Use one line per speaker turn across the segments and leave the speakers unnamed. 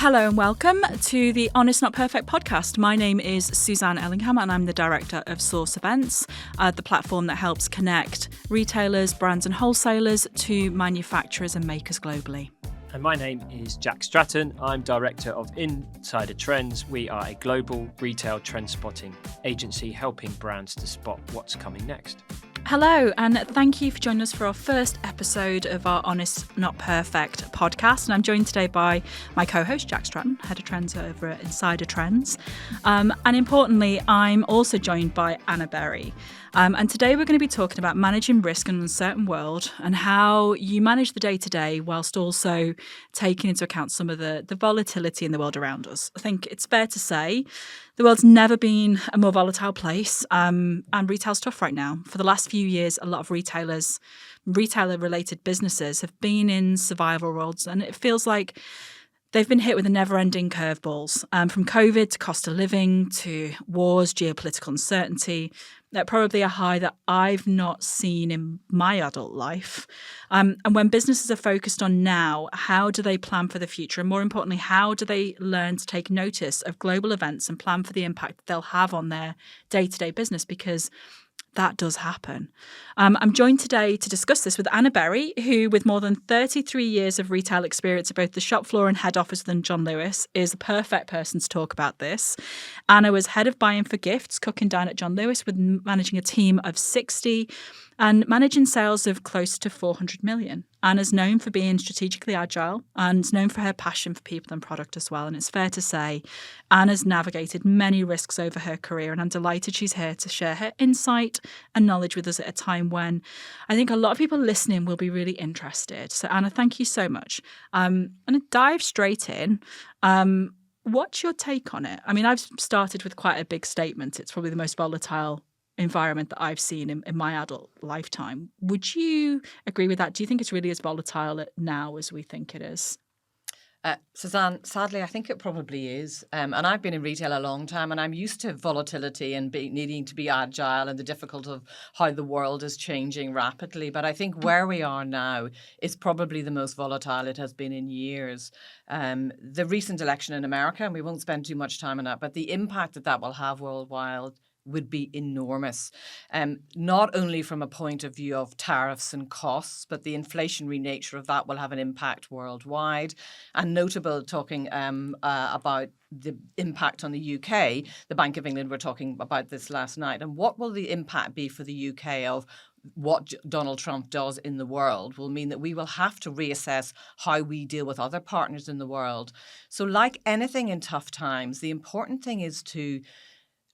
Hello and welcome to the Honest Not Perfect podcast. My name is Suzanne Ellingham and I'm the director of Source Events, the platform that helps connect retailers, brands and wholesalers to manufacturers and makers globally.
And my name is Jack Stratton. I'm director of Insider Trends. We are a global retail trend spotting agency helping brands to spot what's coming next.
Hello, and thank you for joining us for our first episode of our Honest Not Perfect podcast. And I'm joined today by my co-host, Jack Stratton, head of trends over at Insider Trends. And importantly, I'm also joined by Anna Berry. And today we're going to be talking about managing risk in an uncertain world and how you manage the day-to-day whilst also taking into account some of the volatility in the world around us. I think it's fair to say the world's never been a more volatile place, and retail's tough right now. For the last few years, a lot of retailer-related businesses have been in survival roles, and it feels like they've been hit with a never-ending curveballs, from COVID to cost of living to wars, geopolitical uncertainty. They're probably a high that I've not seen in my adult life. And when businesses are focused on now, how do they plan for the future? And more importantly, how do they learn to take notice of global events and plan for the impact that they'll have on their day-to-day business? Because that does happen. I'm joined today to discuss this with Anna Berry, who, with more than 33 years of retail experience at both the shop floor and head office within John Lewis, is the perfect person to talk about this. Anna was head of buying for gifts, cooking down at John Lewis, with managing a team of 60 and managing sales of close to 400 million. Anna's known for being strategically agile and known for her passion for people and product as well. And it's fair to say Anna's navigated many risks over her career, and I'm delighted she's here to share her insight and knowledge with us at a time when I think a lot of people listening will be really interested. So Anna, thank you so much. I'm going to dive straight in. What's your take on it? I mean, I've started with quite a big statement. It's probably the most volatile environment that I've seen in my adult lifetime. Would you agree with that? Do you think it's really as volatile now as we think it is?
Suzanne, sadly, I think it probably is. And I've been in retail a long time, and I'm used to volatility and needing to be agile and the difficulty of how the world is changing rapidly. But I think where we are now is probably the most volatile it has been in years. The recent election in America, and we won't spend too much time on that, but the impact that will have worldwide would be enormous, not only from a point of view of tariffs and costs, but the inflationary nature of that will have an impact worldwide. And notable, talking about the impact on the UK, the Bank of England were talking about this last night. And what will the impact be for the UK of what Donald Trump does in the world will mean that we will have to reassess how we deal with other partners in the world. So like anything in tough times, the important thing is to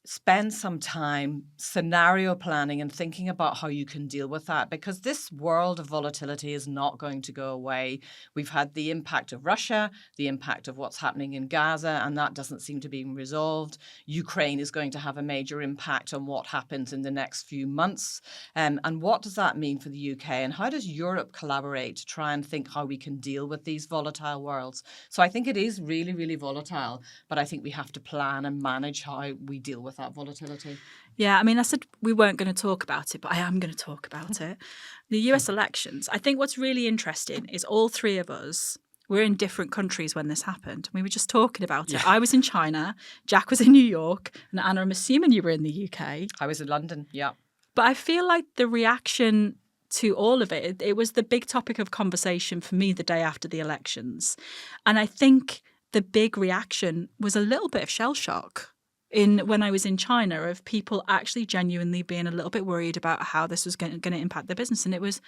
spend some time scenario planning and thinking about how you can deal with that, because this world of volatility is not going to go away. We've had the impact of Russia, the impact of what's happening in Gaza, and that doesn't seem to be resolved. Ukraine is going to have a major impact on what happens in the next few months. And what does that mean for the UK? And how does Europe collaborate to try and think how we can deal with these volatile worlds? So I think it is really, really volatile, but I think we have to plan and manage how we deal with that volatility.
Yeah, I mean, I said we weren't going to talk about it, but I am going to talk about it. The US elections, I think what's really interesting is all three of us were in different countries when this happened. We were just talking about it. I was in China, Jack was in New York, and Anna, I'm assuming you were in the UK.
I was in London, yeah.
But I feel like the reaction to all of it, it was the big topic of conversation for me the day after the elections. And I think the big reaction was a little bit of shell shock when I was in China, of people actually genuinely being a little bit worried about how this was going to impact their business. And it was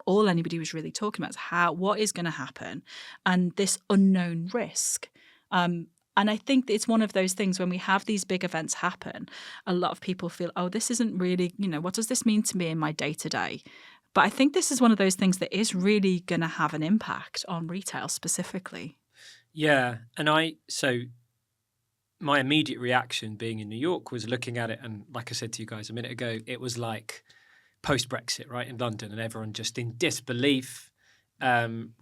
all anybody was really talking about is what is going to happen and this unknown risk. And I think it's one of those things when we have these big events happen, a lot of people feel, oh, this isn't really, what does this mean to me in my day to day? But I think this is one of those things that is really going to have an impact on retail specifically.
Yeah. And my immediate reaction being in New York was looking at it, and like I said to you guys a minute ago, it was like post-Brexit, right, in London, and everyone just in disbelief,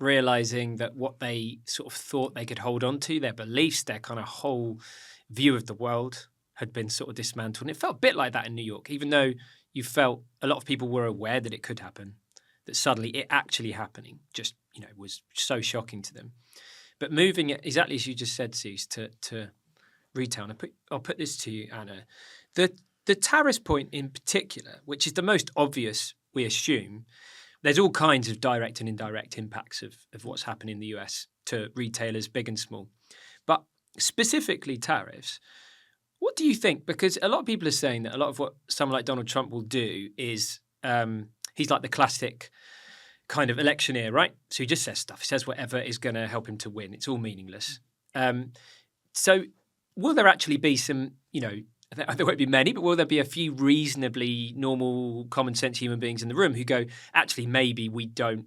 realising that what they sort of thought they could hold on to, their beliefs, their kind of whole view of the world had been sort of dismantled. And it felt a bit like that in New York, even though you felt a lot of people were aware that it could happen, that suddenly it actually happening just, was so shocking to them. But moving it exactly as you just said, Cease, to retail. And I'll put this to you, Anna. The tariffs point in particular, which is the most obvious, we assume, there's all kinds of direct and indirect impacts of what's happened in the US to retailers, big and small. But specifically tariffs, what do you think? Because a lot of people are saying that a lot of what someone like Donald Trump will do is he's like the classic kind of electioneer, right? So he just says stuff. He says whatever is going to help him to win. It's all meaningless. So will there actually be some, there won't be many, but will there be a few reasonably normal, common sense human beings in the room who go, actually, maybe we don't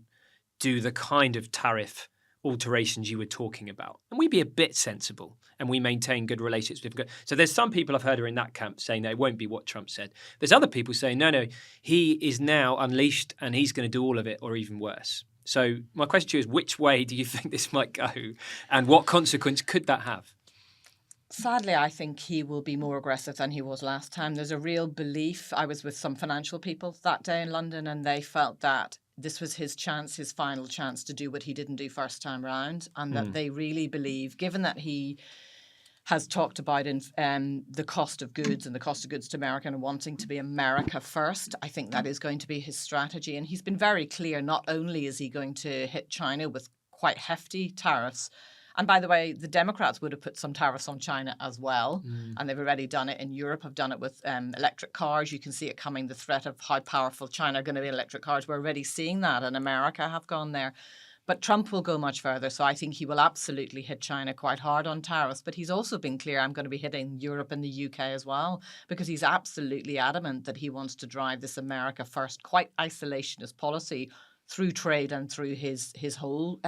do the kind of tariff alterations you were talking about, and we be a bit sensible and we maintain good relationships with. So there's some people I've heard are in that camp saying that it won't be what Trump said. There's other people saying, no, he is now unleashed and he's going to do all of it or even worse. So my question to you is, which way do you think this might go and what consequence could that have?
Sadly, I think he will be more aggressive than he was last time. There's a real belief. I was with some financial people that day in London, and they felt that this was his chance, his final chance to do what he didn't do first time round, and that they really believe, given that he has talked about the cost of goods and the cost of goods to America and wanting to be America first, I think that is going to be his strategy. And he's been very clear, not only is he going to hit China with quite hefty tariffs, and by the way, the Democrats would have put some tariffs on China as well, and they've already done it. In Europe, have done it with electric cars. You can see it coming, the threat of how powerful China are going to be in electric cars. We're already seeing that, and America have gone there. But Trump will go much further, so I think he will absolutely hit China quite hard on tariffs. But he's also been clear, I'm going to be hitting Europe and the UK as well, because he's absolutely adamant that he wants to drive this America first, quite isolationist policy through trade and through his whole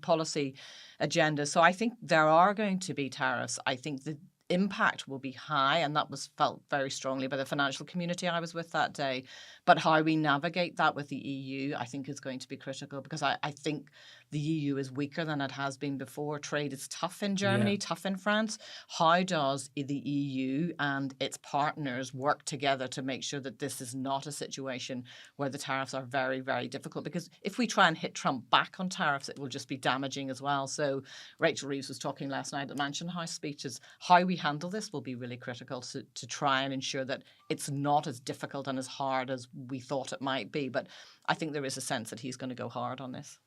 policy agenda. So I think there are going to be tariffs. I think the impact will be high, and that was felt very strongly by the financial community I was with that day. But how we navigate that with the EU, I think, is going to be critical, because I think the EU is weaker than it has been before. Trade is tough in Germany, tough in France. How does the EU and its partners work together to make sure that this is not a situation where the tariffs are very, very difficult? Because if we try and hit Trump back on tariffs, it will just be damaging as well. So Rachel Reeves was talking last night at Mansion House speeches. How we handle this will be really critical to try and ensure that it's not as difficult and as hard as we thought it might be. But I think there is a sense that he's going to go hard on this.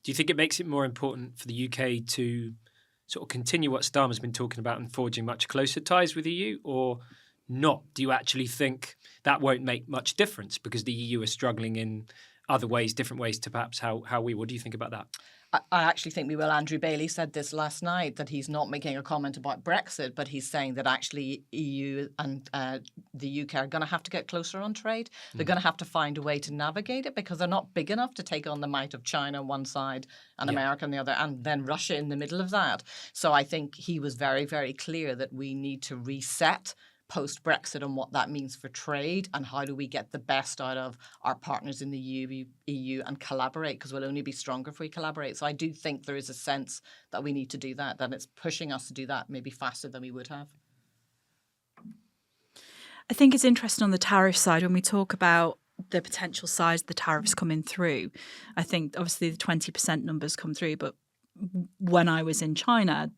Do you think it makes it more important for the UK to sort of continue what Starmer's been talking about and forging much closer ties with the EU, or not? Do you actually think that won't make much difference because the EU is struggling in other ways, different ways to perhaps how we? What do you think about that?
I actually think we will. Andrew Bailey said this last night, that he's not making a comment about Brexit, but he's saying that actually EU and the UK are going to have to get closer on trade. They're going to have to find a way to navigate it, because they're not big enough to take on the might of China on one side and America on the other, and then Russia in the middle of that. So I think he was very, very clear that we need to reset post-Brexit and what that means for trade, and how do we get the best out of our partners in the EU and collaborate, because we'll only be stronger if we collaborate. So I do think there is a sense that we need to do that, that it's pushing us to do that maybe faster than we would have.
I think it's interesting on the tariff side when we talk about the potential size of the tariffs coming through. I think obviously the 20% numbers come through, but when I was in China,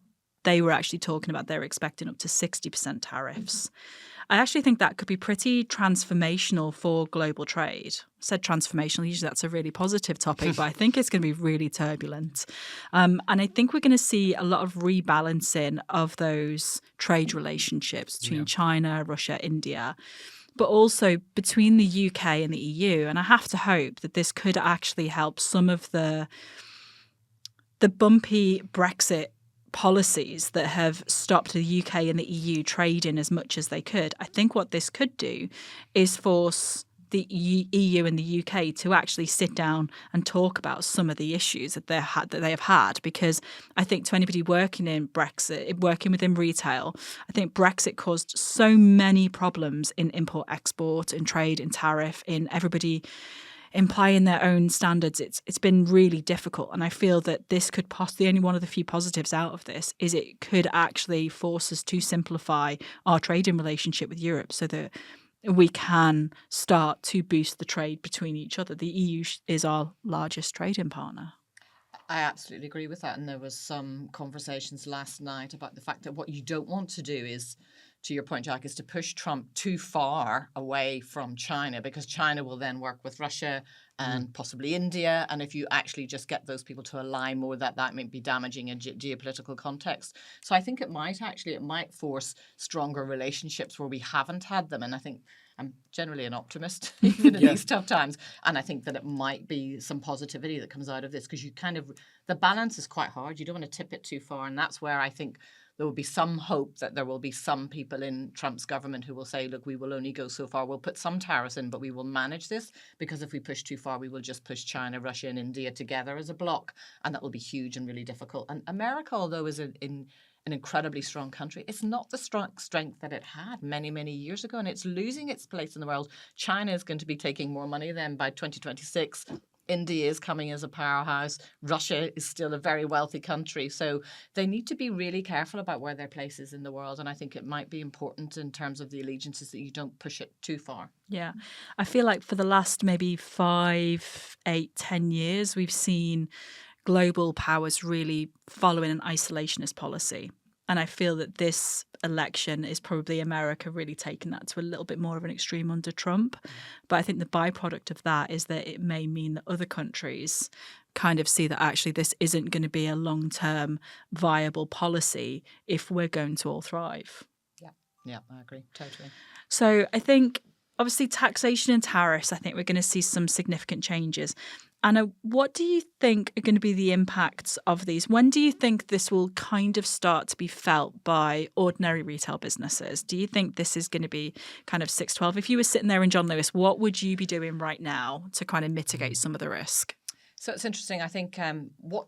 they were actually talking about they're expecting up to 60% tariffs. I actually think that could be pretty transformational for global trade. I said transformational, usually that's a really positive topic, but I think it's going to be really turbulent. And I think we're going to see a lot of rebalancing of those trade relationships between China, Russia, India, but also between the UK and the EU. And I have to hope that this could actually help some of the bumpy Brexit policies that have stopped the UK and the EU trading as much as they could. I think what this could do is force the EU and the UK to actually sit down and talk about some of the issues that they have had. Because I think to anybody working in Brexit, working within retail, I think Brexit caused so many problems in import-export, in trade, in tariff, in everybody implying their own standards. It's been really difficult, and I feel that this could possibly, only one of the few positives out of this is it could actually force us to simplify our trading relationship with Europe so that we can start to boost the trade between each other. The EU is our largest trading partner.
I absolutely agree with that. And there was some conversations last night about the fact that what you don't want to do is, to your point, Jack, is to push Trump too far away from China, because China will then work with Russia and possibly India. And if you actually just get those people to align more, that might be damaging in geopolitical context. So I think it might force stronger relationships where we haven't had them. And I think I'm generally an optimist, even in these tough times. And I think that it might be some positivity that comes out of this, because the balance is quite hard. You don't want to tip it too far. And that's where I think there will be some hope that there will be some people in Trump's government who will say, look, we will only go so far. We'll put some tariffs in, but we will manage this, because if we push too far, we will just push China, Russia, and India together as a bloc. And that will be huge and really difficult. And America, although is an incredibly strong country, it's not the strength that it had many, many years ago. And it's losing its place in the world. China is going to be taking more money then by 2026. India is coming as a powerhouse. Russia is still a very wealthy country. So they need to be really careful about where their place is in the world. And I think it might be important in terms of the allegiances that you don't push it too far.
Yeah. I feel like for the last maybe 5, 8, 10 years, we've seen global powers really following an isolationist policy. And I feel that this election is probably America really taking that to a little bit more of an extreme under Trump. But I think the byproduct of that is that it may mean that other countries kind of see that actually this isn't going to be a long-term viable policy if we're going to all thrive.
Yeah, I agree. Totally.
So I think obviously taxation and tariffs, I think we're going to see some significant changes. Anna, what do you think are going to be the impacts of these? When do you think this will kind of start to be felt by ordinary retail businesses? Do you think this is going to be kind of 6-12? If you were sitting there in John Lewis, what would you be doing right now to kind of mitigate some of the risk?
So it's interesting. I think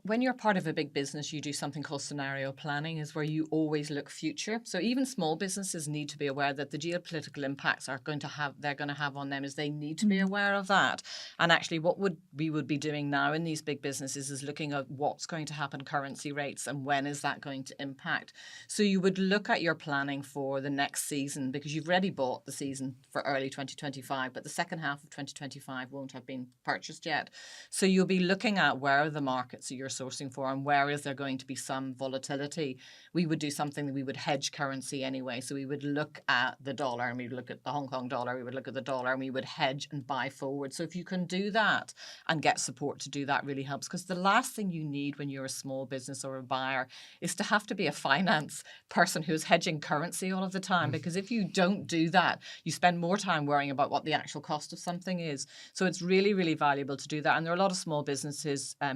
when you're part of a big business, you do something called scenario planning, is where you always look future. So even small businesses need to be aware that the geopolitical impacts they're going to have on them, is they need to be aware of that. And actually what we would be doing now in these big businesses is looking at what's going to happen currency rates and when is that going to impact. So you would look at your planning for the next season, because you've already bought the season for early 2025, but the second half of 2025 won't have been purchased yet. So you'll be looking at where are the markets that you're sourcing for and where is there going to be some volatility. We would do something that we would hedge currency anyway. So we would look at the dollar and we would look at the Hong Kong dollar, we would look at the dollar and we would hedge and buy forward. So if you can do that and get support to do that, really helps, because the last thing you need when you're a small business or a buyer is to have to be a finance person who's hedging currency all of the time, because if you don't do that, you spend more time worrying about what the actual cost of something is. So it's really, really valuable to do that. And there are a lot of small businesses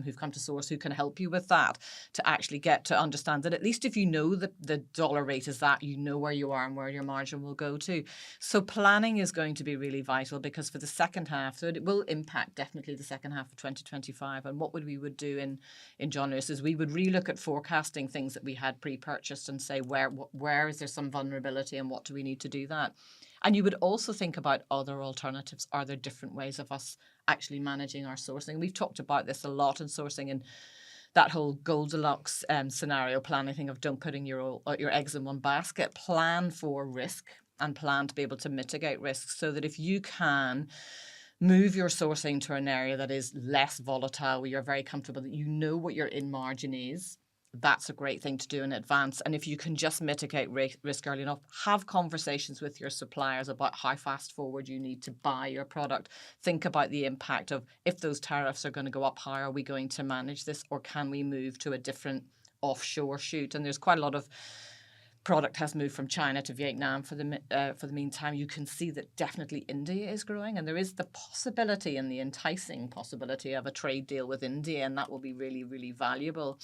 who've come to Source who can help you with that, to actually get to understand that at least if you know the dollar rate is that, you know where you are and where your margin will go to. So planning is going to be really vital, because for the second half, so it will impact definitely the second half of 2025. And what we would do in John Lewis is we would relook at forecasting things that we had pre-purchased and say where is there some vulnerability and what do we need to do that. And you would also think about other alternatives. Are there different ways of us actually managing our sourcing? We've talked about this a lot in sourcing, and that whole Goldilocks scenario planning thing of don't putting your eggs in one basket. Plan for risk and plan to be able to mitigate risks, so that if you can move your sourcing to an area that is less volatile, where you're very comfortable, that you know what your in margin is, that's a great thing to do in advance. And if you can just mitigate risk early enough, have conversations with your suppliers about how fast forward you need to buy your product. Think about the impact of, if those tariffs are going to go up, how are we going to manage this? Or can we move to a different offshore shoot? And there's quite a lot of product has moved from China to Vietnam for the meantime. You can see that definitely India is growing, and there is the possibility and the enticing possibility of a trade deal with India, and that will be really, really valuable.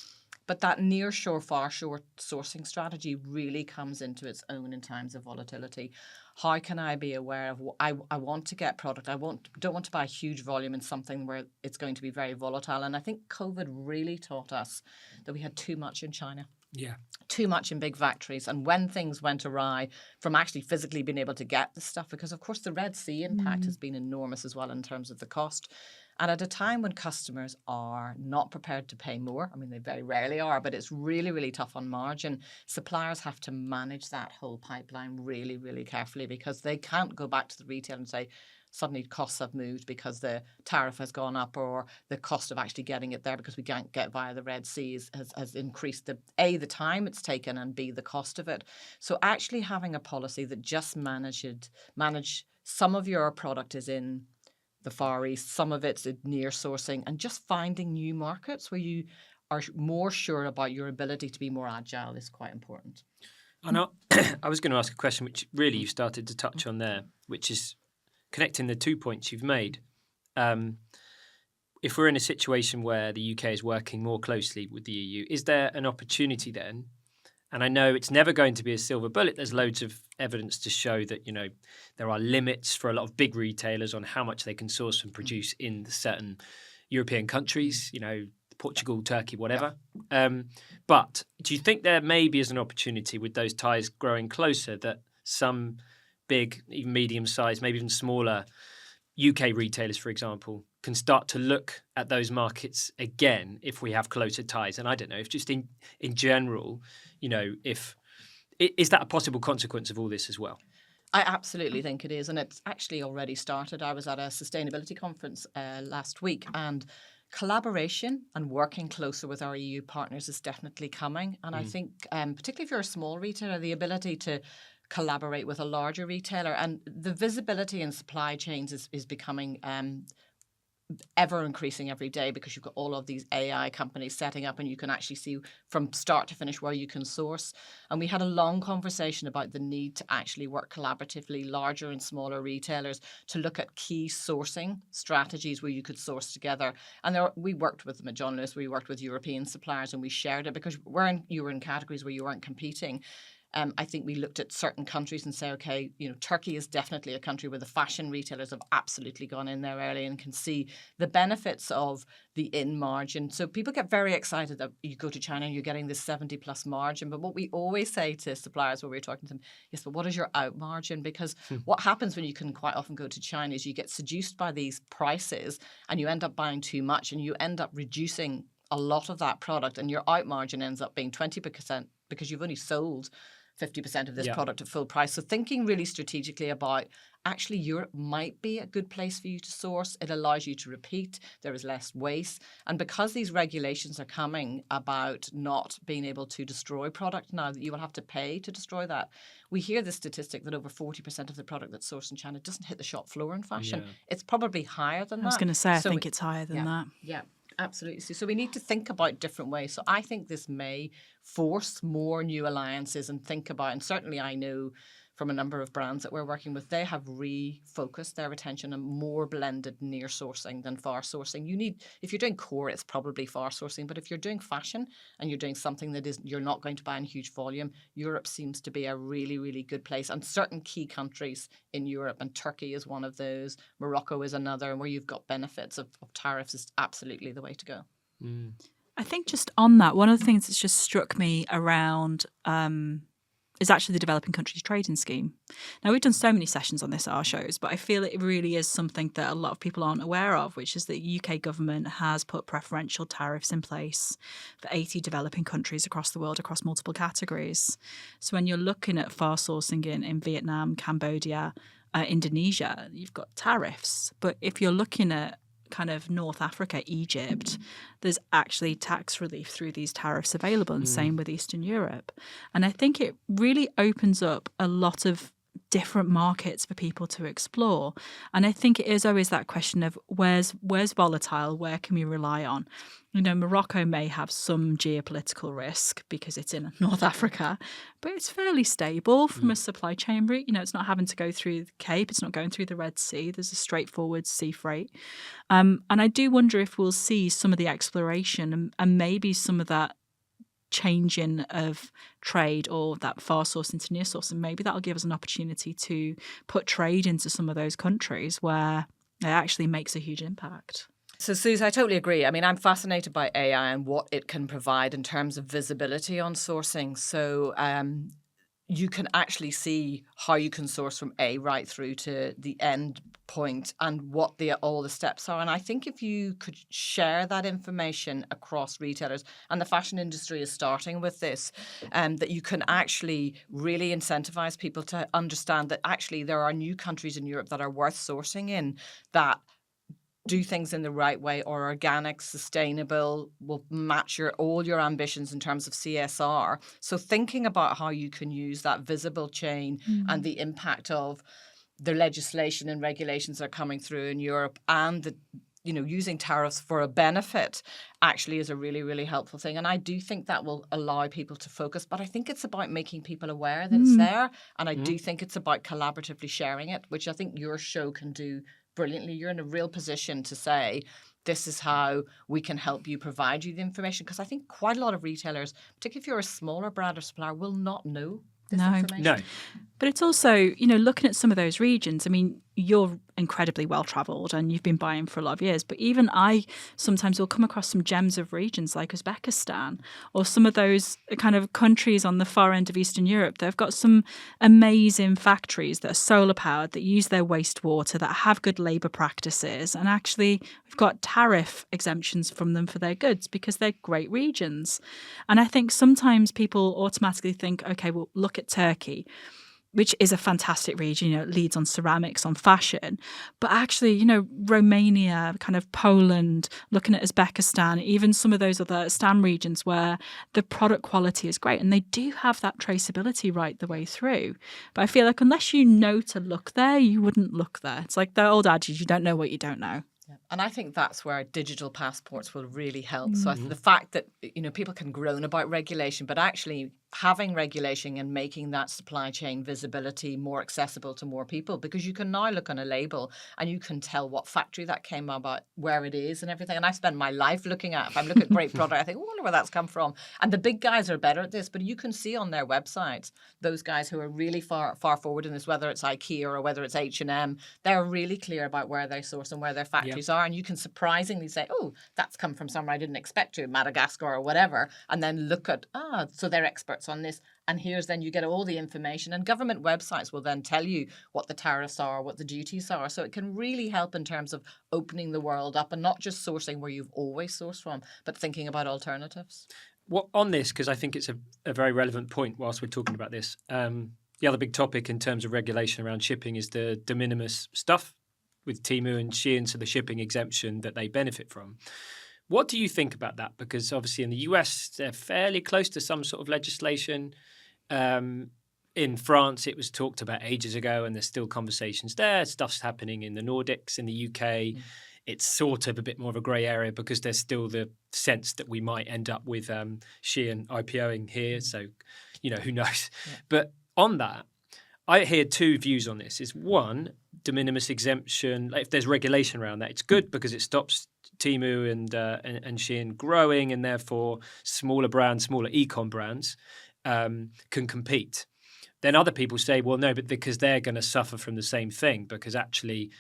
But that near-shore, far-shore sourcing strategy really comes into its own in times of volatility. How can I be aware of I want to get product? Don't want to buy a huge volume in something where it's going to be very volatile. And I think COVID really taught us that we had too much in China.
Yeah.
Too much in big factories. And when things went awry from actually physically being able to get the stuff, because of course the Red Sea impact has been enormous as well in terms of the cost. And at a time when customers are not prepared to pay more, I mean, they very rarely are, but it's really, really tough on margin. Suppliers have to manage that whole pipeline really, really carefully, because they can't go back to the retailer and say, suddenly costs have moved because the tariff has gone up, or the cost of actually getting it there because we can't get via the Red Sea has increased the time it's taken, and B, the cost of it. So actually having a policy that just manage some of your product is in the Far East, some of it's near sourcing, and just finding new markets where you are more sure about your ability to be more agile is quite important.
I know. I was going to ask a question which really you started to touch on there, which is connecting the 2 points you've made. If we're in a situation where the UK is working more closely with the EU, is there an opportunity then? And I know it's never going to be a silver bullet. There's loads of evidence to show that, there are limits for a lot of big retailers on how much they can source and produce in certain European countries, Portugal, Turkey, whatever. But do you think there maybe is an opportunity with those ties growing closer that some big, even medium-sized, maybe even smaller UK retailers, for example, can start to look at those markets again if we have closer ties? And I don't know, if just in general, is that a possible consequence of all this as well?
I absolutely think it is. And it's actually already started. I was at a sustainability conference last week, and collaboration and working closer with our EU partners is definitely coming. And I think, particularly if you're a small retailer, the ability to collaborate with a larger retailer, and the visibility in supply chains is becoming ever increasing every day, because you've got all of these AI companies setting up, and you can actually see from start to finish where you can source. And we had a long conversation about the need to actually work collaboratively, larger and smaller retailers, to look at key sourcing strategies where you could source together. And we worked with them at John Lewis, we worked with European suppliers, and we shared it, because you were in categories where you weren't competing. I think we looked at certain countries and say, okay, Turkey is definitely a country where the fashion retailers have absolutely gone in there early and can see the benefits of the in margin. So people get very excited that you go to China and you're getting this 70 plus margin. But what we always say to suppliers when we're talking to them, yes, but what is your out margin? Because what happens when you can quite often go to China is you get seduced by these prices and you end up buying too much, and you end up reducing a lot of that product, and your out margin ends up being 20% because you've only sold 50% of this product at full price. So thinking really strategically about, actually, Europe might be a good place for you to source. It allows you to repeat. There is less waste. And because these regulations are coming about not being able to destroy product now, that you will have to pay to destroy that. We hear the statistic that over 40% of the product that's sourced in China doesn't hit the shop floor in fashion. Yeah. It's probably higher than that.
I was going to say, I think it's higher than that.
Yeah. Absolutely. So we need to think about different ways. So I think this may force more new alliances and think about, and certainly I know from a number of brands that we're working with, they have refocused their attention on more blended near sourcing than far sourcing. If you're doing core, it's probably far sourcing, but if you're doing fashion and you're doing something that you're not going to buy in huge volume, Europe seems to be a really, really good place. And certain key countries in Europe, and Turkey is one of those, Morocco is another, and where you've got benefits of tariffs is absolutely the way to go.
I think just on that, one of the things that's just struck me around is actually the Developing Countries Trading Scheme. Now, we've done so many sessions on this at our shows, but I feel it really is something that a lot of people aren't aware of, which is that the UK government has put preferential tariffs in place for 80 developing countries across the world, across multiple categories. So when you're looking at far sourcing in Vietnam, Cambodia, Indonesia, you've got tariffs. But if you're looking at kind of North Africa, Egypt, there's actually tax relief through these tariffs available, and same with Eastern Europe. And I think it really opens up a lot of different markets for people to explore. And I think it is always that question of where's volatile, where can we rely on? Morocco may have some geopolitical risk because it's in North Africa, but it's fairly stable from a supply chain route. It's not having to go through the Cape. It's not going through the Red Sea. There's a straightforward sea freight. And I do wonder if we'll see some of the exploration and maybe some of that changing of trade, or that far sourcing to near source, and maybe that'll give us an opportunity to put trade into some of those countries where it actually makes a huge impact.
So, Suze, I totally agree. I mean, I'm fascinated by AI and what it can provide in terms of visibility on sourcing. So you can actually see how you can source from A right through to the end point and what all the steps are. And I think if you could share that information across retailers, and the fashion industry is starting with this, that you can actually really incentivize people to understand that actually there are new countries in Europe that are worth sourcing in, that do things in the right way, or organic, sustainable, will match all your ambitions in terms of CSR. So thinking about how you can use that visible chain and the impact of the legislation and regulations that are coming through in Europe, and the using tariffs for a benefit actually is a really, really helpful thing. And I do think that will allow people to focus. But I think it's about making people aware that it's there. And I do think it's about collaboratively sharing it, which I think your show can do brilliantly. You're in a real position to say, this is how we can help you, provide you the information. Because I think quite a lot of retailers, particularly if you're a smaller brand or supplier, will not know this information.
No.
But it's also, looking at some of those regions, I mean, you're incredibly well travelled and you've been buying for a lot of years. But even I sometimes will come across some gems of regions like Uzbekistan or some of those kind of countries on the far end of Eastern Europe. They've got some amazing factories that are solar powered, that use their wastewater, that have good labour practices. And actually, we've got tariff exemptions from them for their goods because they're great regions. And I think sometimes people automatically think, okay, well, look at Turkey, which is a fantastic region, it leads on ceramics, on fashion. But actually, Romania, kind of Poland, looking at Uzbekistan, even some of those other STAM regions where the product quality is great and they do have that traceability right the way through. But I feel like unless you know to look there, you wouldn't look there. It's like the old adage, you don't know what you don't know.
Yeah. And I think that's where digital passports will really help. So the fact that, people can groan about regulation, but actually having regulation and making that supply chain visibility more accessible to more people, because you can now look on a label and you can tell what factory that came about, where it is and everything. And I spend my life looking at, if I'm looking at great product, I think, I wonder where that's come from. And the big guys are better at this, but you can see on their websites, those guys who are really far forward in this, whether it's IKEA or whether it's H&M, they're really clear about where they source and where their factories are. And you can surprisingly say, oh, that's come from somewhere I didn't expect to, Madagascar or whatever. And then look at, so they're experts on this. And then you get all the information, and government websites will then tell you what the tariffs are, what the duties are. So it can really help in terms of opening the world up and not just sourcing where you've always sourced from, but thinking about alternatives.
Well, on this, because I think it's a very relevant point whilst we're talking about this, the other big topic in terms of regulation around shipping is the de minimis stuff with Temu and Shein, so the shipping exemption that they benefit from. What do you think about that? Because obviously in the US, they're fairly close to some sort of legislation. In France, it was talked about ages ago, and there's still conversations there. Stuff's happening in the Nordics, in the UK. It's sort of a bit more of a grey area because there's still the sense that we might end up with Shein IPOing here. So, who knows? Yeah. But on that, I hear two views on this. Is one, de minimis exemption. Like if there's regulation around that, it's good because it stops Temu and Shein growing, and therefore smaller brands, smaller e-com brands can compete. Then other people say, well, no, but because they're going to suffer from the same thing, because actually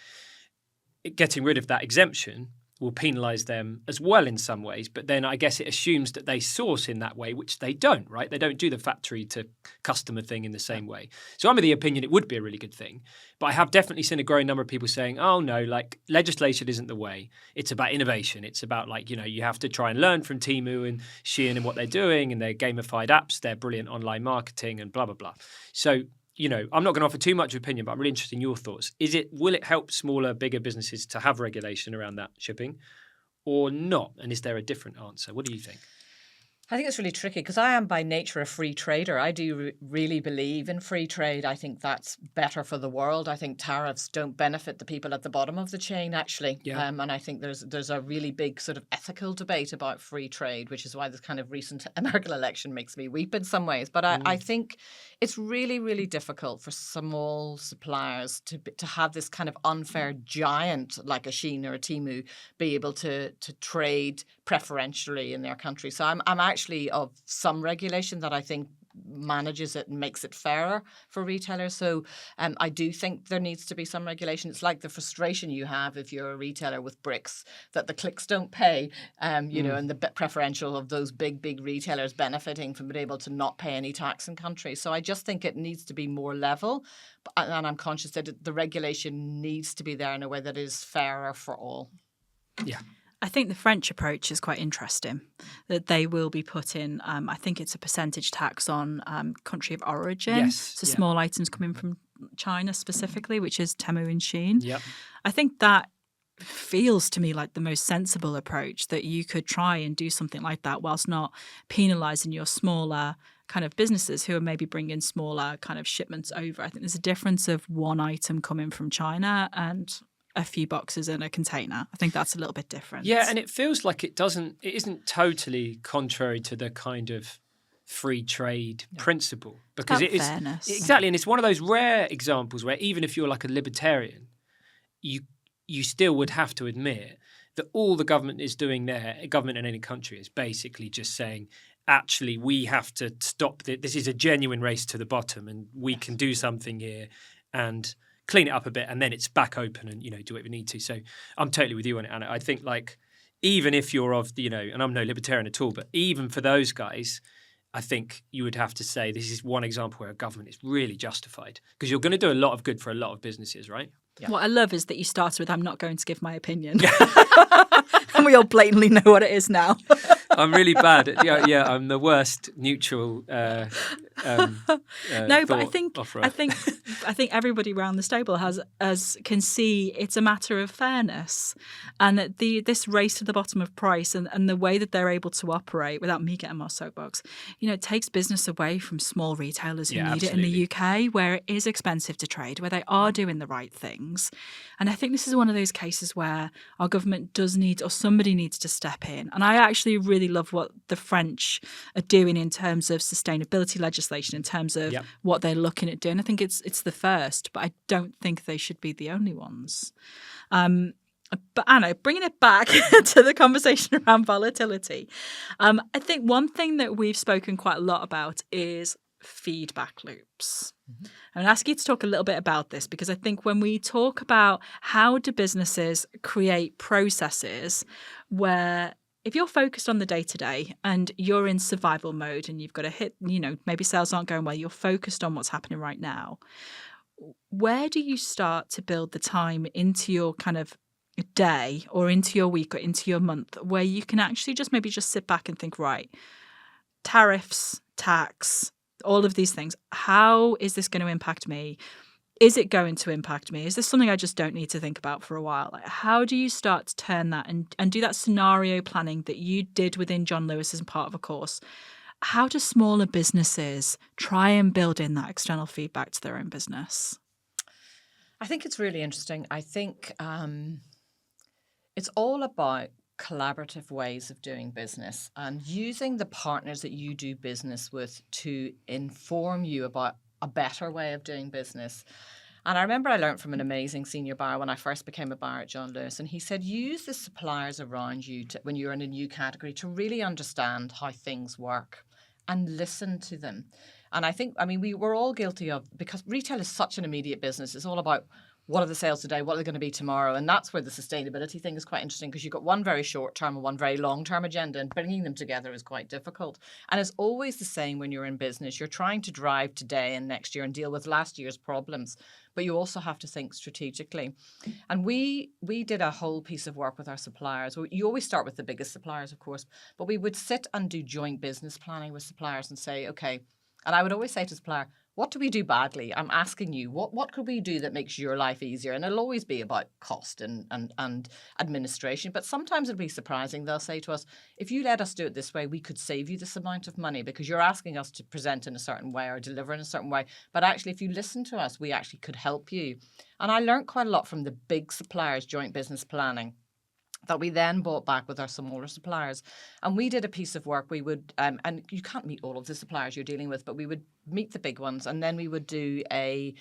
getting rid of that exemption will penalise them as well in some ways. But then I guess it assumes that they source in that way, which they don't, right? They don't do the factory to customer thing in the same way. So I'm of the opinion it would be a really good thing. But I have definitely seen a growing number of people saying, oh no, like legislation isn't the way. It's about innovation. It's about you have to try and learn from Temu and Shein and what they're doing and their gamified apps, their brilliant online marketing and blah, blah, blah. So I'm not going to offer too much opinion, but I'm really interested in your thoughts. Will it help smaller, bigger businesses to have regulation around that shipping or not? And is there a different answer? What do you think?
I think it's really tricky because I am by nature a free trader. I do really believe in free trade. I think that's better for the world. I think tariffs don't benefit the people at the bottom of the chain, actually. Yeah. And I think there's a really big sort of ethical debate about free trade, which is why this kind of recent American election makes me weep in some ways. But I think it's really, really difficult for small suppliers to have this kind of unfair giant like a Shein or a Temu be able to trade preferentially in their country. So I'm actually of some regulation that I think manages it and makes it fairer for retailers. So I do think there needs to be some regulation. It's like the frustration you have if you're a retailer with bricks that the clicks don't pay, and the preferential of those big retailers benefiting from being able to not pay any tax in country. So I just think it needs to be more level, and I'm conscious that the regulation needs to be there in a way that is fairer for all.
Yeah.
I think the French approach is quite interesting, that they will be putting, I think it's a percentage tax on country of origin.
Yes,
So
yeah.
small items coming from China specifically, which is Temu and Shein.
Yep.
I think that feels to me like the most sensible approach, that you could try and do something like that whilst not penalising your smaller kind of businesses who are maybe bringing smaller kind of shipments over. I think there's a difference of one item coming from China and a few boxes in a container. I think that's a little bit different.
Yeah, and it feels like it isn't totally contrary to the kind of free trade principle, because
About
it is
fairness.
Exactly, and it's one of those rare examples where even if you're like a libertarian, you still would have to admit that all the government is doing there, government in any country, is basically just saying, actually, we have to stop this is a genuine race to the bottom, and we can do something here and clean it up a bit, and then it's back open and, do what we need to. So I'm totally with you on it, Anna. I think, like, even if you're and I'm no libertarian at all, but even for those guys, I think you would have to say this is one example where a government is really justified, because you're going to do a lot of good for a lot of businesses, right?
Yeah.
What I love is that you started with, I'm not going to give my opinion. And we all blatantly know what it is now.
I'm really bad at, I'm the worst neutral
No, but I think
offerer.
I think everybody around this table can see it's a matter of fairness, and that this race to the bottom of price and the way that they're able to operate, without me getting my soapbox, it takes business away from small retailers who need it in the UK, where it is expensive to trade, where they are doing the right things. And I think this is one of those cases where our government does need, or somebody needs to step in. And I actually really love what the French are doing in terms of sustainability legislation, in terms of what they're looking at doing. I think it's the first, but I don't think they should be the only ones. But Anna, bringing it back to the conversation around volatility, I think one thing that we've spoken quite a lot about is feedback loops. Mm-hmm. I'm going to ask you to talk a little bit about this, because I think when we talk about how do businesses create processes where, if you're focused on the day-to-day and you're in survival mode and you've got to hit, maybe sales aren't going well, you're focused on what's happening right now, where do you start to build the time into your kind of day or into your week or into your month where you can actually just sit back and think, right, tariffs, tax, all of these things, how is this going to impact me? Is it going to impact me? Is this something I just don't need to think about for a while? Like, how do you start to turn that and do that scenario planning that you did within John Lewis as part of a course? How do smaller businesses try and build in that external feedback to their own business?
I think it's really interesting. I think it's all about collaborative ways of doing business and using the partners that you do business with to inform you about a better way of doing business. And I remember I learned from an amazing senior buyer when I first became a buyer at John Lewis, and he said, use the suppliers around you when you're in a new category to really understand how things work and listen to them. And we're all guilty of, because retail is such an immediate business, it's all about what are the sales today, what are they going to be tomorrow? And that's where the sustainability thing is quite interesting, because you've got one very short-term and one very long-term agenda, and bringing them together is quite difficult. And it's always the same when you're in business. You're trying to drive today and next year and deal with last year's problems, but you also have to think strategically. And we did a whole piece of work with our suppliers. You always start with the biggest suppliers, of course, but we would sit and do joint business planning with suppliers and say, okay, and I would always say to supplier, what do we do badly? I'm asking you, what could we do that makes your life easier? And it'll always be about cost and administration. But sometimes it'll be surprising. They'll say to us, if you let us do it this way, we could save you this amount of money, because you're asking us to present in a certain way or deliver in a certain way. But actually, if you listen to us, we actually could help you. And I learned quite a lot from the big suppliers' joint business planning that we then brought back with our smaller suppliers. And we did a piece of work. We would, and you can't meet all of the suppliers you're dealing with, but we would meet the big ones. And then we would do a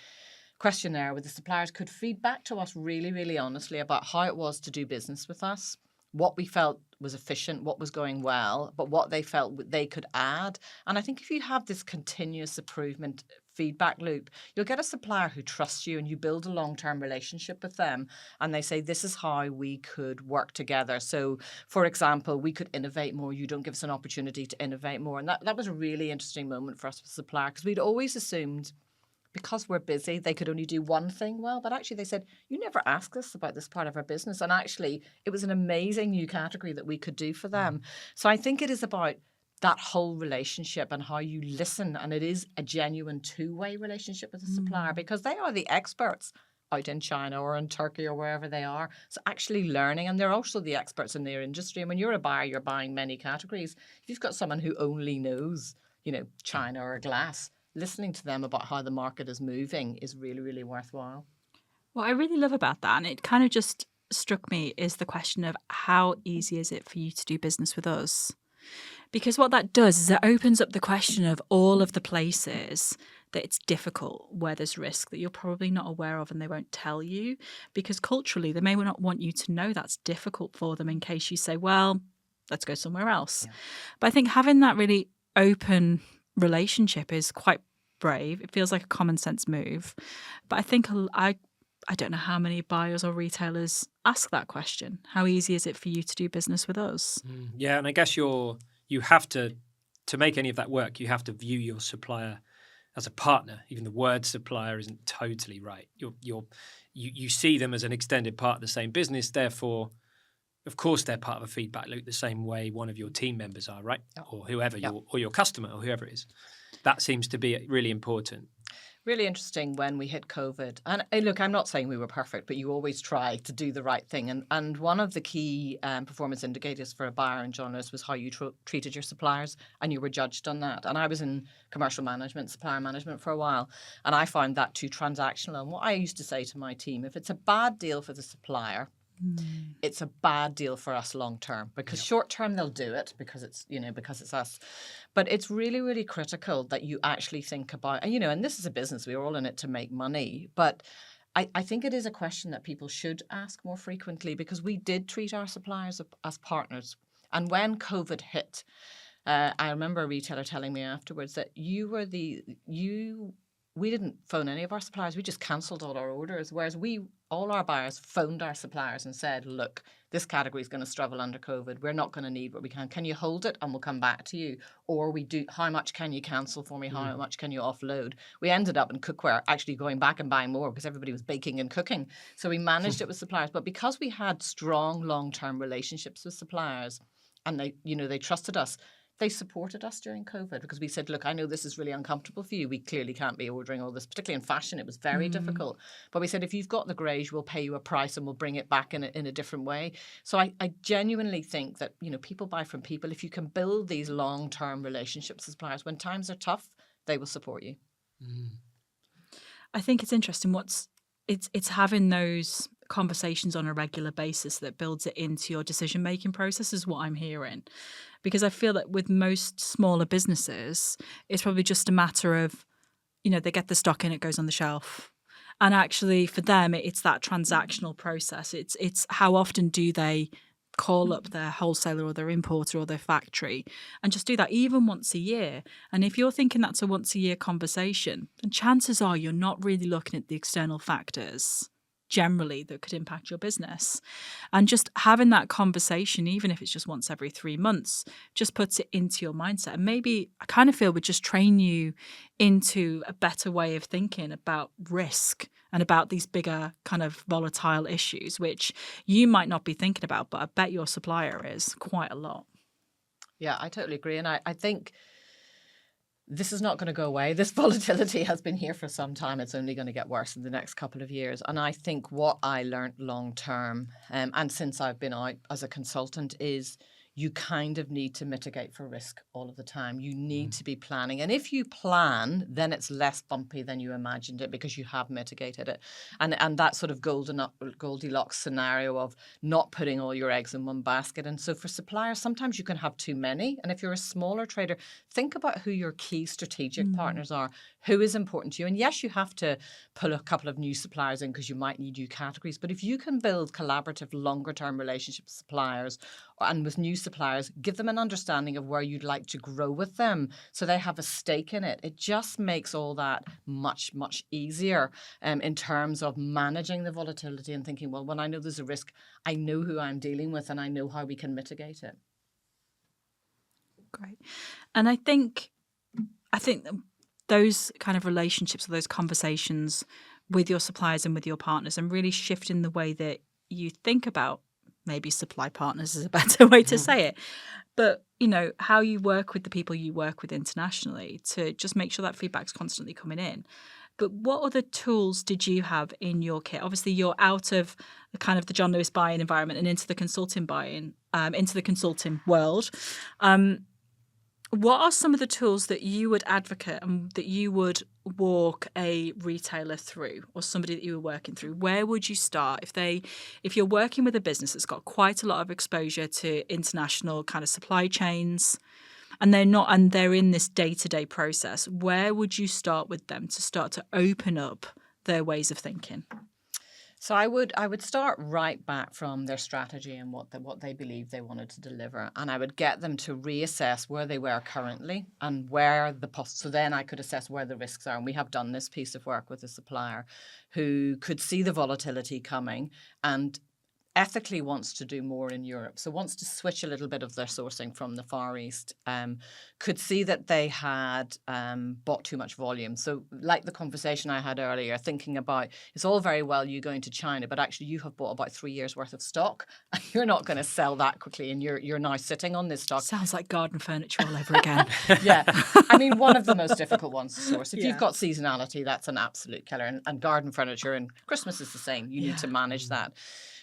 questionnaire where the suppliers could feed back to us really, really honestly about how it was to do business with us, what we felt was efficient, what was going well, but what they felt they could add. And I think if you have this continuous improvement feedback loop, you'll get a supplier who trusts you and you build a long-term relationship with them. And they say, this is how we could work together. So, for example, we could innovate more. You don't give us an opportunity to innovate more. And that was a really interesting moment for us with supplier, because we'd always assumed because we're busy, they could only do one thing well. But actually, they said, you never asked us about this part of our business. And actually, it was an amazing new category that we could do for them. So I think it is about that whole relationship and how you listen. And it is a genuine two-way relationship with the supplier, because they are the experts out in China or in Turkey or wherever they are. So actually learning, and they're also the experts in their industry. And when you're a buyer, you're buying many categories. If you've got someone who only knows, China or glass, listening to them about how the market is moving is really, really worthwhile.
What I really love about that, and it kind of just struck me, is the question of how easy is it for you to do business with us? Because what that does is it opens up the question of all of the places that it's difficult, where there's risk that you're probably not aware of and they won't tell you, because culturally they may not want you to know that's difficult for them in case you say, well, let's go somewhere else. Yeah. But I think having that really open relationship is quite brave. It feels like a common sense move. But I think I don't know how many buyers or retailers ask that question. How easy is it for you to do business with us?
Yeah, and I guess you have to make any of that work, you have to view your supplier as a partner. Even the word supplier isn't totally right. You see them as an extended part of the same business, therefore, of course, they're part of a feedback loop the same way one of your team members are, right? Yep. Or whoever, yep. Or your customer or whoever it is. That seems to be really important.
Really interesting when we hit COVID. And look, I'm not saying we were perfect, but you always try to do the right thing. And one of the key performance indicators for a buyer and journalist was how you treated your suppliers, and you were judged on that. And I was in commercial management, supplier management for a while, and I found that too transactional. And what I used to say to my team, if it's a bad deal for the supplier, it's a bad deal for us long term, because short term they'll do it because it's us. But it's really, really critical that you actually think about, and this is a business, we're all in it to make money. But I think it is a question that people should ask more frequently, because we did treat our suppliers as partners. And when COVID hit, I remember a retailer telling me afterwards that we didn't phone any of our suppliers. We just cancelled all our orders. Whereas all our buyers phoned our suppliers and said, look, this category is going to struggle under COVID. We're not going to need what we can. Can you hold it and we'll come back to you? Or how much can you cancel for me? How much can you offload? We ended up in cookware actually going back and buying more because everybody was baking and cooking. So we managed it with suppliers. But because we had strong long-term relationships with suppliers and they trusted us, they supported us during COVID, because we said, look, I know this is really uncomfortable for you. We clearly can't be ordering all this, particularly in fashion. It was very difficult. But we said, if you've got the greige, we'll pay you a price and we'll bring it back in a different way. So I genuinely think that, people buy from people. If you can build these long-term relationships with suppliers, when times are tough, they will support you.
I think it's interesting. It's having those conversations on a regular basis that builds it into your decision-making process, is what I'm hearing. Because I feel that with most smaller businesses, it's probably just a matter of, they get the stock in, it goes on the shelf. And actually for them, it's that transactional process. It's how often do they call up their wholesaler or their importer or their factory and just do that even once a year. And if you're thinking that's a once a year conversation, then chances are you're not really looking at the external factors generally that could impact your business. And just having that conversation, even if it's just once every 3 months, just puts it into your mindset. And maybe I kind of feel would just train you into a better way of thinking about risk and about these bigger kind of volatile issues, which you might not be thinking about, but I bet your supplier is quite a lot.
Yeah, I totally agree. And I think this is not going to go away. This volatility has been here for some time. It's only going to get worse in the next couple of years. And I think what I learned long term, and since I've been out as a consultant, is you kind of need to mitigate for risk all of the time. You need to be planning. And if you plan, then it's less bumpy than you imagined it because you have mitigated it. And that sort of Goldilocks scenario of not putting all your eggs in one basket. And so for suppliers, sometimes you can have too many. And if you're a smaller trader, think about who your key strategic partners are, who is important to you. And yes, you have to pull a couple of new suppliers in because you might need new categories. But if you can build collaborative, longer term relationships with suppliers and with new suppliers, give them an understanding of where you'd like to grow with them so they have a stake in it. It just makes all that much, much easier in terms of managing the volatility and thinking, well, when I know there's a risk, I know who I'm dealing with and I know how we can mitigate it.
Great. And I think those kind of relationships or those conversations with your suppliers and with your partners and really shifting the way that you think about, maybe supply partners is a better way to say it, but how you work with the people you work with internationally to just make sure that feedback's constantly coming in. But what other tools did you have in your kit? Obviously, you're out of the kind of the John Lewis buying environment and into the consulting into the consulting world. What are some of the tools that you would advocate and that you would walk a retailer through, or somebody that you were working through? Where would you start if you're working with a business that's got quite a lot of exposure to international kind of supply chains, and they're in this day-to-day process? Where would you start with them to start to open up their ways of thinking?
So I would start right back from their strategy and what they believe they wanted to deliver, and I would get them to reassess where they were currently and where so then I could assess where the risks are. And we have done this piece of work with a supplier who could see the volatility coming and ethically wants to do more in Europe, so wants to switch a little bit of their sourcing from the Far East, could see that they had bought too much volume. So like the conversation I had earlier, thinking about it's all very well you going to China, but actually you have bought about 3 years worth of stock and you're not going to sell that quickly and you're now sitting on this stock.
Sounds like garden furniture all over again.
Yeah. I mean, one of the most difficult ones to source. If you've got seasonality, that's an absolute killer. And garden furniture and Christmas is the same. You need to manage that.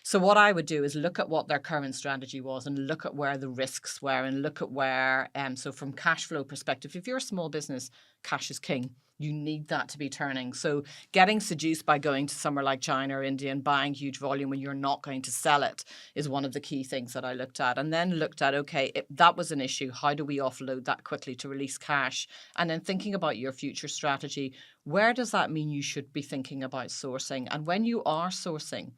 So what I would do is look at what their current strategy was and look at where the risks were and look at where, so from cash flow perspective, if you're a small business, cash is king. You need that to be turning. So getting seduced by going to somewhere like China or India and buying huge volume when you're not going to sell it is one of the key things that I looked at. And then looked at, okay, if that was an issue, how do we offload that quickly to release cash? And then thinking about your future strategy, where does that mean you should be thinking about sourcing? And when you are sourcing,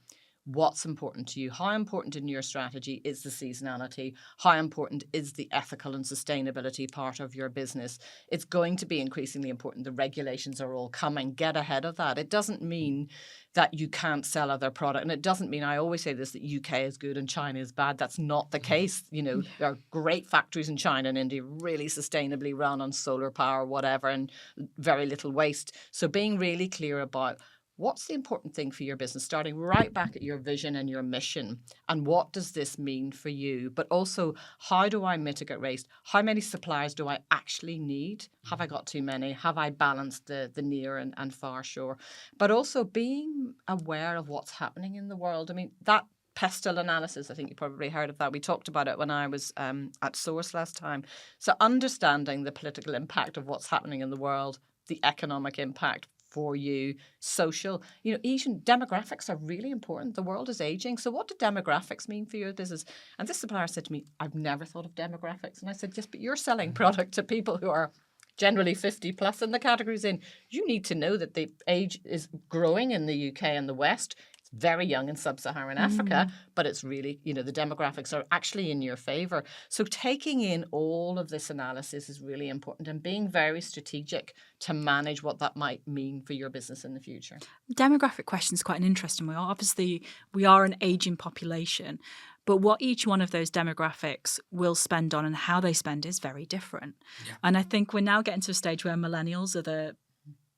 what's important to you? How important in your strategy is the seasonality? How important is the ethical and sustainability part of your business? It's going to be increasingly important. The regulations are all coming. Get ahead of that. It doesn't mean that you can't sell other product. And it doesn't mean, I always say this, that UK is good and China is bad. That's not the case. There are great factories in China and India, really sustainably run on solar power, whatever, and very little waste. So being really clear about what's the important thing for your business, starting right back at your vision and your mission, and what does this mean for you? But also, how do I mitigate waste? How many suppliers do I actually need? Have I got too many? Have I balanced the near and far shore? But also being aware of what's happening in the world. I mean, that pestle analysis, I think you probably heard of that. We talked about it when I was at Source last time. So understanding the political impact of what's happening in the world, the economic impact for you, social, Asian demographics are really important. The world is aging. So what do demographics mean for your business? And this supplier said to me, I've never thought of demographics. And I said, yes, but you're selling product to people who are generally 50 plus in the categories in. You need to know that the age is growing in the UK and the West. Very young in sub-Saharan Africa, but it's really, the demographics are actually in your favor. So taking in all of this analysis is really important and being very strategic to manage what that might mean for your business in the future.
Demographic question is quite an interesting one. Obviously, we are an aging population, but what each one of those demographics will spend on and how they spend is very different. Yeah. And I think we're now getting to a stage where millennials are the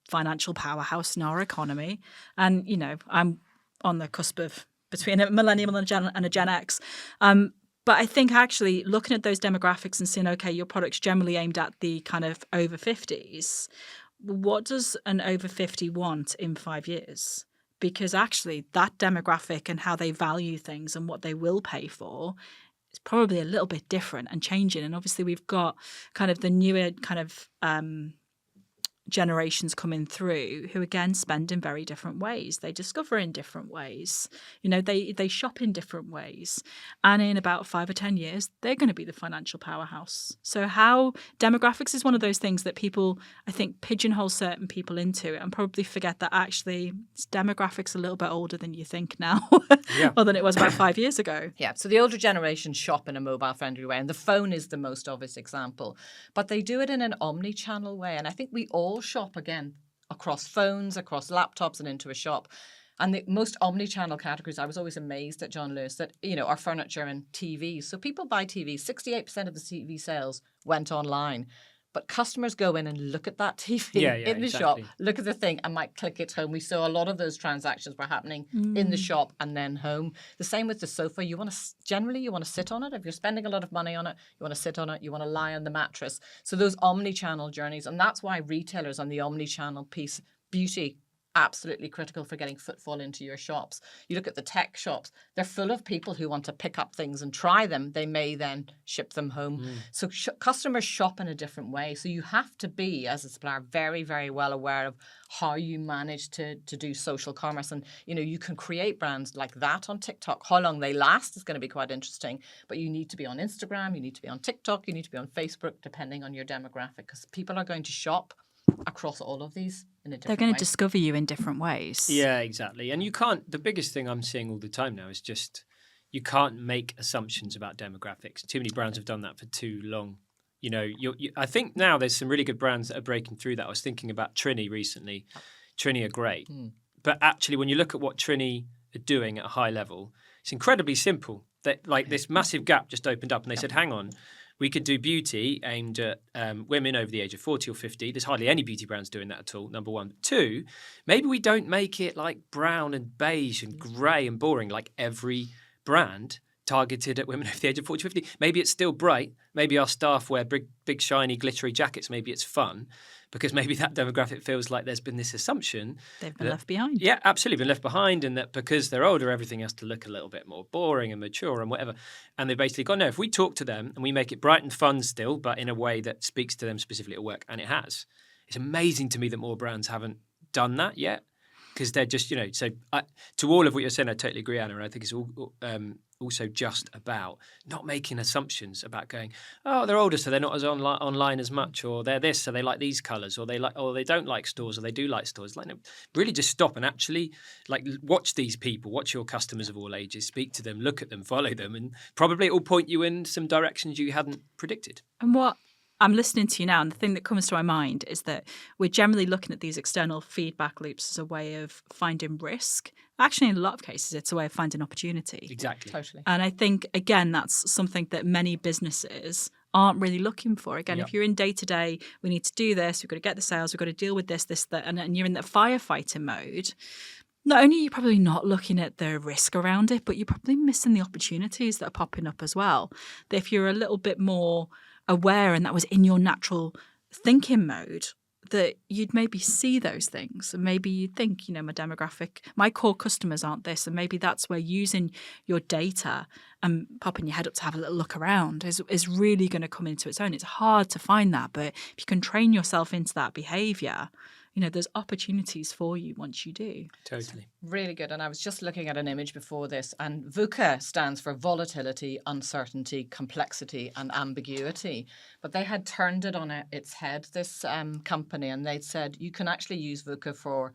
financial powerhouse in our economy. And, I'm on the cusp of between a millennial and a Gen X. But I think actually looking at those demographics and seeing, okay, your product's generally aimed at the kind of over 50s. What does an over 50 want in 5 years? Because actually that demographic and how they value things and what they will pay for is probably a little bit different and changing. And obviously we've got kind of the newer kind of generations coming through who again spend in very different ways. They discover in different ways. They shop in different ways. And in about 5 or 10 years, they're going to be the financial powerhouse. So how demographics is one of those things that people, I think, pigeonhole certain people into and probably forget that actually demographics a little bit older than you think now or than it was about 5 years ago.
Yeah, so the older generation shop in a mobile-friendly way, and the phone is the most obvious example. But they do it in an omni-channel way, and I think we all shop again across phones, across laptops, and into a shop. And the most omni-channel categories, I was always amazed at, John Lewis, that, are furniture and TVs. So people buy TVs. 68% of the TV sales went online. But customers go in and look at that TV in the shop, look at the thing, and might click it home. We saw a lot of those transactions were happening in the shop and then home. The same with the sofa. You want to sit on it. If you're spending a lot of money on it, you want to sit on it. You want to lie on the mattress. So those omni-channel journeys, and that's why retailers on the omni-channel piece, beauty, absolutely critical for getting footfall into your shops. You look at the tech shops, they're full of people who want to pick up things and try them. They may then ship them home. So customers shop in a different way. So you have to be, as a supplier, very, very well aware of how you manage to do social commerce. And, you can create brands like that on TikTok. How long they last is going to be quite interesting. But you need to be on Instagram, you need to be on TikTok, you need to be on Facebook, depending on your demographic, because people are going to shop across all of these in a different way.
They're going to discover you in different ways.
Yeah, exactly. And you can't, the biggest thing I'm seeing all the time now is just, you can't make assumptions about demographics. Too many brands have done that for too long. I think now there's some really good brands that are breaking through that. I was thinking about Trini recently. Trini are great. But actually, when you look at what Trini are doing at a high level, it's incredibly simple. This massive gap just opened up and they said, hang on, we could do beauty aimed at women over the age of 40 or 50. There's hardly any beauty brands doing that at all, number one. Two, maybe we don't make it like brown and beige and grey and boring like every brand targeted at women over the age of 40 or 50. Maybe it's still bright. Maybe our staff wear big shiny, glittery jackets. Maybe it's fun. Because maybe that demographic feels like there's been this assumption.
They've been left behind.
Yeah, absolutely, been left behind, and that because they're older, everything has to look a little bit more boring and mature and whatever. And they've basically gone, no, if we talk to them and we make it bright and fun still, but in a way that speaks to them specifically at work, and it has. It's amazing to me that more brands haven't done that yet. Because they're just, so to all of what you're saying, I totally agree, Anna. And I think it's all, also just about not making assumptions about going, oh, they're older, so they're not as online as much, or they're this, so they like these colours, or they don't like stores, or they do like stores. Like, no, really just stop and actually watch these people, watch your customers of all ages, speak to them, look at them, follow them, and probably it will point you in some directions you hadn't predicted.
And what I'm listening to you now, and the thing that comes to my mind is that we're generally looking at these external feedback loops as a way of finding risk. Actually, in a lot of cases, it's a way of finding opportunity.
Exactly.
Totally.
And I think, again, that's something that many businesses aren't really looking for. Again, if you're in day-to-day, we need to do this, we've got to get the sales, we've got to deal with this, that, and you're in that firefighting mode, not only are you probably not looking at the risk around it, but you're probably missing the opportunities that are popping up as well. That if you're a little bit more aware and that was in your natural thinking mode, that you'd maybe see those things, and maybe you'd think, my demographic, my core customers aren't this, and maybe that's where using your data and popping your head up to have a little look around is really going to come into its own. It's hard to find that, but if you can train yourself into that behaviour, there's opportunities for you once you do.
Totally.
Really good. And I was just looking at an image before this, and VUCA stands for volatility, uncertainty, complexity, and ambiguity. But they had turned it on its head, this company, and they'd said you can actually use VUCA for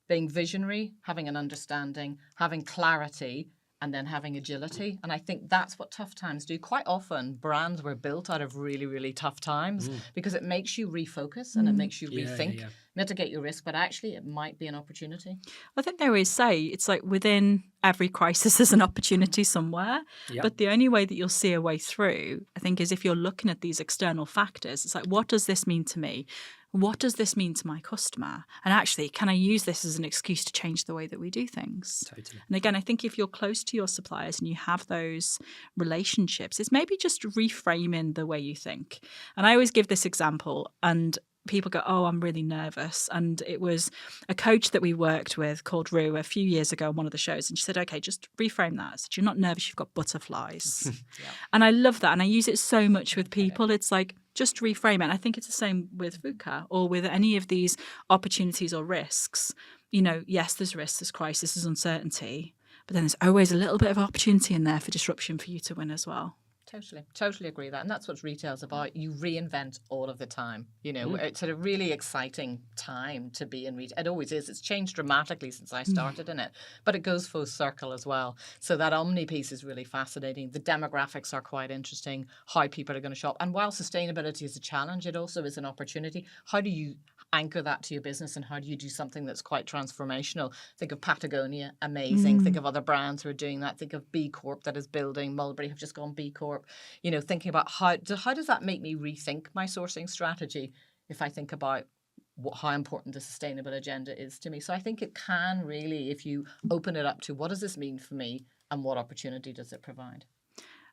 being visionary, having an understanding, having clarity, and then having agility. And I think that's what tough times do. Quite often, brands were built out of really, really tough times because it makes you refocus and it makes you rethink, mitigate your risk, but actually it might be an opportunity.
I think they always say it's like within every crisis there's an opportunity somewhere. Yep. But the only way that you'll see a way through, I think, is if you're looking at these external factors. It's like, what does this mean to me? What does this mean to my customer? And actually, can I use this as an excuse to change the way that we do things?
Totally.
And again, I think if you're close to your suppliers and you have those relationships, it's maybe just reframing the way you think. And I always give this example, and people go, oh, I'm really nervous. And it was a coach that we worked with called Rue a few years ago on one of the shows. And she said, okay, just reframe that. I said, you're not nervous, you've got butterflies. And I love that. And I use it so much with people. It's like, just reframe it. And I think it's the same with VUCA or with any of these opportunities or risks. You know, yes, there's risk, there's crisis, there's uncertainty. But then there's always a little bit of opportunity in there for disruption for you to win as well.
Totally agree with that. And that's what retail's about. You reinvent all of the time. You know, it's a really exciting time to be in retail. It always is. It's changed dramatically since I started in it, but it goes full circle as well. So that omni piece is really fascinating. The demographics are quite interesting, how people are going to shop. And while sustainability is a challenge, it also is an opportunity. How do you anchor that to your business, and how do you do something that's quite transformational? Think of Patagonia, amazing. Think of other brands who are doing that. Think of B Corp that is building. Mulberry have just gone B Corp. You know, thinking about how does that make me rethink my sourcing strategy if I think about how important the sustainable agenda is to me. So I think it can really, if you open it up to what does this mean for me and what opportunity does it provide?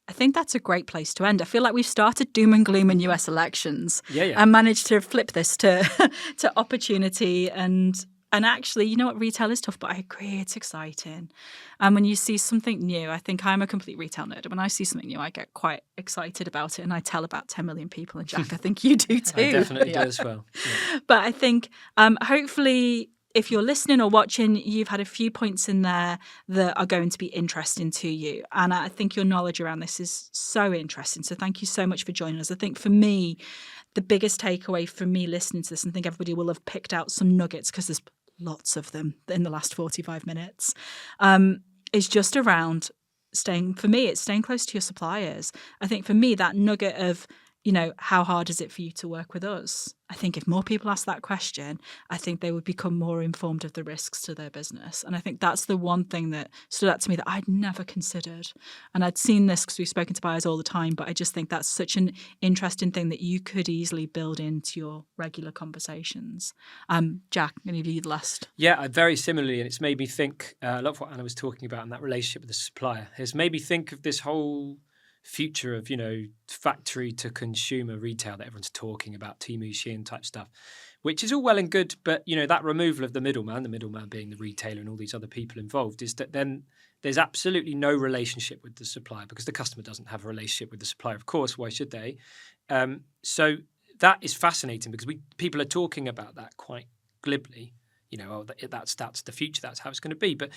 I think that's a great place to end. I feel like we've started doom and gloom in US elections
Yeah.
and managed to flip this to opportunity. And actually, you know what, retail is tough, but I agree, it's exciting. And when you see something new, I think I'm a complete retail nerd. When I see something new, I get quite excited about it, and I tell about 10 million people. And Jack, I think you do too.
I definitely do as well. Yeah.
But I think hopefully, if you're listening or watching, you've had a few points in there that are going to be interesting to you. And I think your knowledge around this is so interesting. So thank you so much for joining us. I think for me, the biggest takeaway from me listening to this, and I think everybody will have picked out some nuggets because there's lots of them in the last 45 minutes, is just around staying close to your suppliers. I think for me, that nugget of, you know, how hard is it for you to work with us? I think if more people ask that question, I think they would become more informed of the risks to their business. And I think that's the one thing that stood out to me that I'd never considered. And I'd seen this because we've spoken to buyers all the time, but I just think that's such an interesting thing that you could easily build into your regular conversations. Jack, I'm going to give you the last.
Yeah, very similarly. And it's made me think, a lot of what Anna was talking about in that relationship with the supplier has made me think of this whole future of, you know, factory to consumer retail that everyone's talking about, Temu, Shein type stuff, which is all well and good. But, you know, that removal of the middleman being the retailer and all these other people involved, is that then there's absolutely no relationship with the supplier because the customer doesn't have a relationship with the supplier. Of course, why should they? So that is fascinating because people are talking about that quite glibly. You know, oh, that's the future, that's how it's going to be. But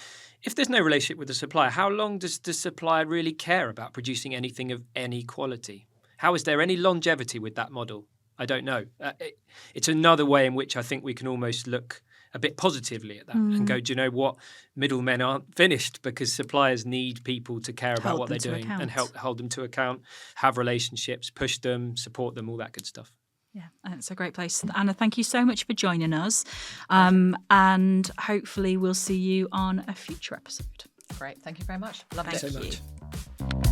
if there's no relationship with the supplier, how long does the supplier really care about producing anything of any quality? How is there any longevity with that model? I don't know. It's another way in which I think we can almost look a bit positively at that and go, do you know what? Middlemen aren't finished because suppliers need people to care about what they're doing and hold them to account, have relationships, push them, support them, all that good stuff.
Yeah, it's a great place. Anna, thank you so much for joining us. And hopefully we'll see you on a future episode.
Great. Thank you very much. Loved it.
Thanks so much.